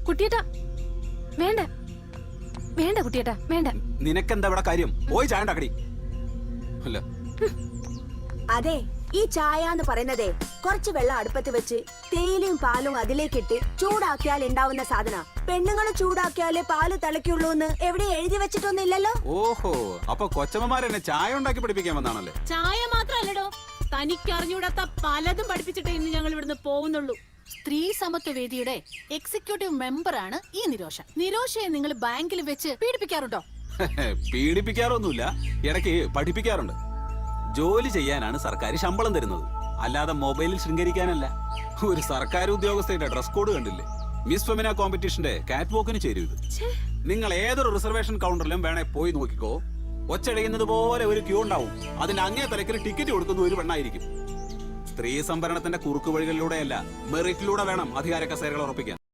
കുട്ടിയേട്ടാ വേണ്ട വേണ്ട കുട്ടിയേട്ടാ വേണ്ട. നിനക്കെന്താ ഇവിടെ കാര്യം? പോയി ചായ ഉണ്ടാക്കടി. അല്ല അതെ, ഈ ചായ എന്ന് പറയുന്നതേ കുറച്ച് വെള്ളം അടുപ്പത്ത് വെച്ച് തേയിലയും പാലും അതിലേക്കിട്ട് ചൂടാക്കിയാൽ ഉണ്ടാവുന്ന സാധന. പെണ്ണുങ്ങള് ചൂടാക്കിയാലേ പാല് തിളയ്ക്കുള്ളൂ എന്ന് എവിടെ എഴുതി വെച്ചിട്ടൊന്നുമില്ലല്ലോ. ഓഹോ, അപ്പൊ കൊച്ചമ്മമാരെന്നെ ചായ ഉണ്ടാക്കി പഠിപ്പിക്കാൻ വന്നാണല്ലേ? ചായ മാത്രല്ലടോ, തനിക്ക് അറിഞ്ഞൂടാത്ത പലതും പഠിപ്പിച്ചിട്ടേ ഇന്ന് ഞങ്ങൾ ഇവിടുന്ന് പോകുന്നുള്ളൂ. സ്ത്രീ സമത്വ വേദിയുടെ എക്സിക്യൂട്ടീവ് മെമ്പറാണ് ഈ നിരോഷ. നിരോഷയെ നിങ്ങൾ ബാങ്കിൽ വെച്ച് പീഡിപ്പിക്കാറുണ്ടോ? പീഡിപ്പിക്കാറൊന്നുമില്ല, ഇടയ്ക്ക് പഠിപ്പിക്കാറുണ്ട്. ജോലി ചെയ്യാനാണ് സർക്കാർ ശമ്പളം തരുന്നത്, അല്ലാതെ മൊബൈലിൽ ശൃംഗരിക്കാനല്ല. ഒരു സർക്കാർ ഉദ്യോഗസ്ഥയുടെ ഡ്രസ് കോഡ് കണ്ടില്ലേ? മിസ് ഫെമിന കോമ്പറ്റീഷന്റെ കാറ്റ് വോക്കിന് ചേരും ഇത്. നിങ്ങൾ ഏതൊരു റിസർവേഷൻ കൗണ്ടറിലും വേണേ പോയി നോക്കിക്കോ. ഒച്ചടയുന്നത് പോലെ ഒരു ക്യൂ ഉണ്ടാവും. അതിന്റെ അങ്ങേ തലക്കിൽ ടിക്കറ്റ് കൊടുക്കുന്ന ഒരു പെണ്ണായിരിക്കും. സ്ത്രീ സംവരണത്തിന്റെ കുറുക്കു വഴികളിലൂടെയല്ല, മെറിറ്റിലൂടെ വേണം അധികാര കസേരകൾ ഉറപ്പിക്കാൻ.